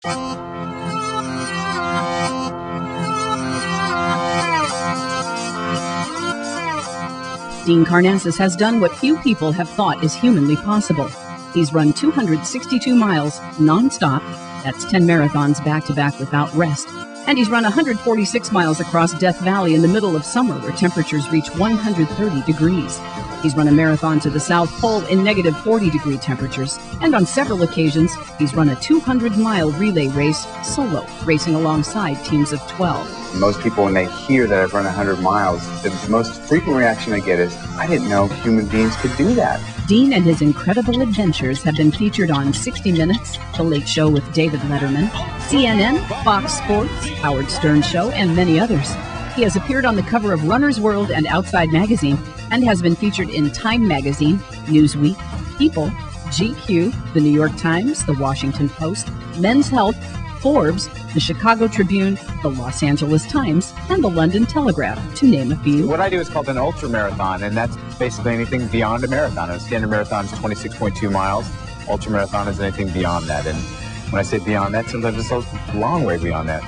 Dean Karnazes has done what few people have thought is humanly possible. He's run 262 miles non-stop. That's 10 marathons back-to-back without rest. And he's run 146 miles across Death Valley in the middle of summer where temperatures reach 130 degrees. He's run a marathon to the South Pole in negative 40-degree temperatures. And on several occasions, he's run a 200-mile relay race solo, racing alongside teams of 12. Most people, when they hear that I've run 100 miles, the most frequent reaction I get is, I didn't know human beings could do that. Dean and his incredible adventures have been featured on 60 Minutes, The Late Show with David Letterman, CNN, Fox Sports, Howard Stern Show, and many others. He has appeared on the cover of Runner's World and Outside Magazine and has been featured in Time Magazine, Newsweek, People, GQ, The New York Times, The Washington Post, Men's Health, Forbes, the Chicago Tribune, the Los Angeles Times, and the London Telegraph, to name a few. What I do is called an ultramarathon, and that's basically anything beyond a marathon. A standard marathon is 26.2 miles. Ultramarathon is anything beyond that. And when I say beyond that, sometimes it's a long way beyond that.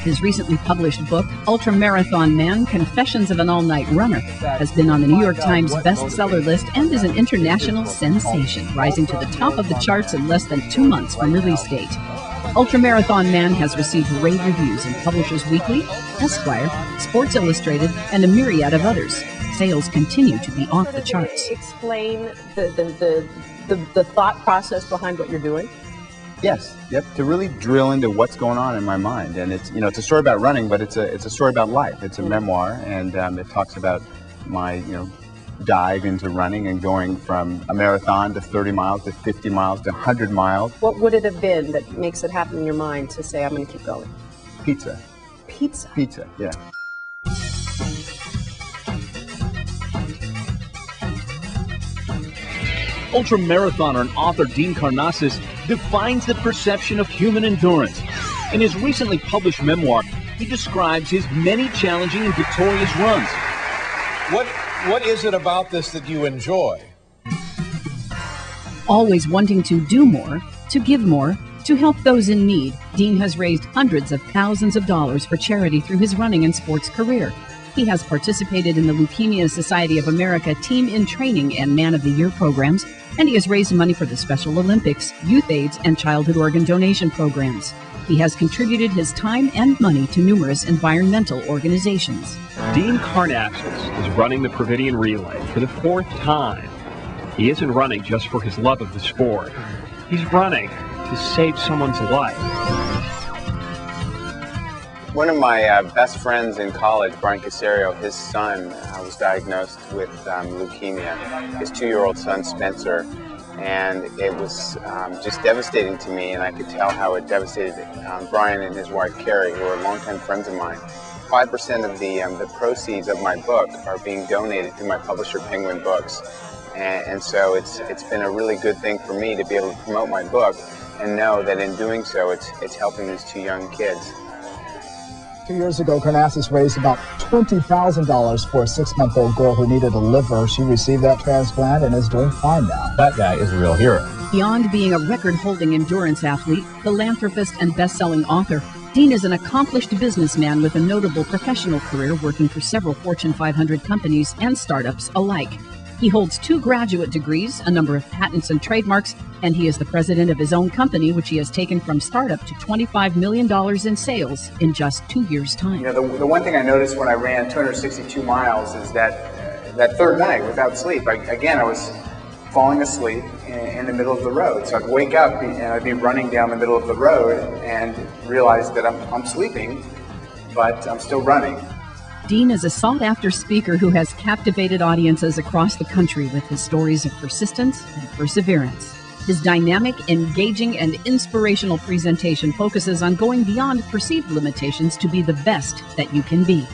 His recently published book, Ultramarathonman, Confessions of an All-Night Runner, has been on the New York Times bestseller list and is an international sensation, rising to the top of the charts in less than 2 months from release date. Ultramarathonman has received rave reviews in Publishers Weekly, Esquire, Sports Illustrated, and a myriad of others. Sales continue to be off the charts. Explain the thought process behind what you're doing. Yes, yep. To really drill into what's going on in my mind, and it's it's a story about running, but it's a story about life. It's a memoir, and it talks about my dive into running and going from a marathon to 30 miles to 50 miles to 100 miles. What would it have been that makes it happen in your mind to say, I'm going to keep going? Pizza. Pizza? Pizza, yeah. Ultramarathoner and author Dean Karnazes defines the perception of human endurance. In his recently published memoir, he describes his many challenging and victorious runs. What is it about this that you enjoy? Always wanting to do more, to give more, to help those in need, Dean has raised hundreds of thousands of dollars for charity through his running and sports career. He has participated in the Leukemia Society of America Team in Training and Man of the Year programs, and he has raised money for the Special Olympics, Youth AIDS, and childhood organ donation programs. He has contributed his time and money to numerous environmental organizations. Dean Karnazes is running the Providian Relay for the 4th time. He isn't running just for his love of the sport. He's running to save someone's life. One of my best friends in college, Brian Casario, his son was diagnosed with leukemia. His 2-year-old son, Spencer. And it was just devastating to me, and I could tell how it devastated Brian and his wife, Carrie, who are longtime friends of mine. 5% of the proceeds of my book are being donated to my publisher, Penguin Books. And so it's been a really good thing for me to be able to promote my book and know that in doing so, it's helping these 2 young kids. 2 years ago, Karnazes raised about $20,000 for a 6-month-old girl who needed a liver. She received that transplant and is doing fine now. That guy is a real hero. Beyond being a record-holding endurance athlete, philanthropist, and best-selling author, Dean is an accomplished businessman with a notable professional career working for several Fortune 500 companies and startups alike. He holds 2 graduate degrees, a number of patents and trademarks, and he is the president of his own company, which he has taken from startup to $25 million in sales in just 2 years' time. The one thing I noticed when I ran 262 miles is that third night without sleep, I was falling asleep in the middle of the road. So I'd wake up and I'd be running down the middle of the road and realize that I'm sleeping, but I'm still running. Dean is a sought-after speaker who has captivated audiences across the country with his stories of persistence and perseverance. His dynamic, engaging, and inspirational presentation focuses on going beyond perceived limitations to be the best that you can be.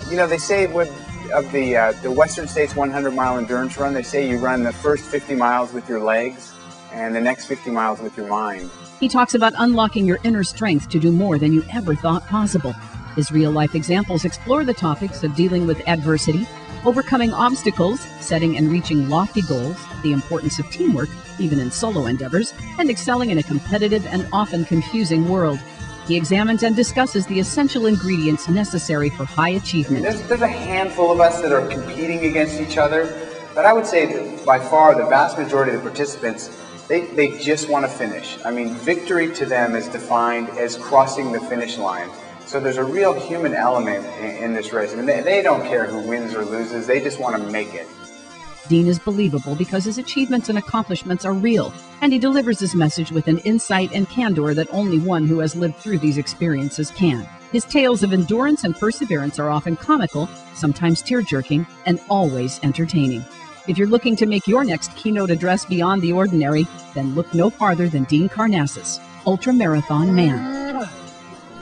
They say of the Western States 100-mile endurance run, they say you run the first 50 miles with your legs and the next 50 miles with your mind. He talks about unlocking your inner strength to do more than you ever thought possible. His real-life examples explore the topics of dealing with adversity, overcoming obstacles, setting and reaching lofty goals, the importance of teamwork, even in solo endeavors, and excelling in a competitive and often confusing world. He examines and discusses the essential ingredients necessary for high achievement. There's a handful of us that are competing against each other, but I would say that by far the vast majority of the participants, they just want to finish. I mean, victory to them is defined as crossing the finish line. So there's a real human element in this race. I mean, they don't care who wins or loses, they just want to make it. Dean is believable because his achievements and accomplishments are real, and he delivers his message with an insight and candor that only one who has lived through these experiences can. His tales of endurance and perseverance are often comical, sometimes tear-jerking, and always entertaining. If you're looking to make your next keynote address beyond the ordinary, then look no farther than Dean Karnazes, Ultramarathonman.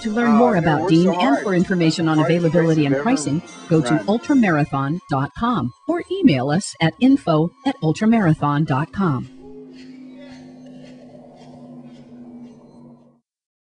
To learn more about Dean and for information on availability and pricing, go to ultramarathon.com or email us at info@ultramarathon.com.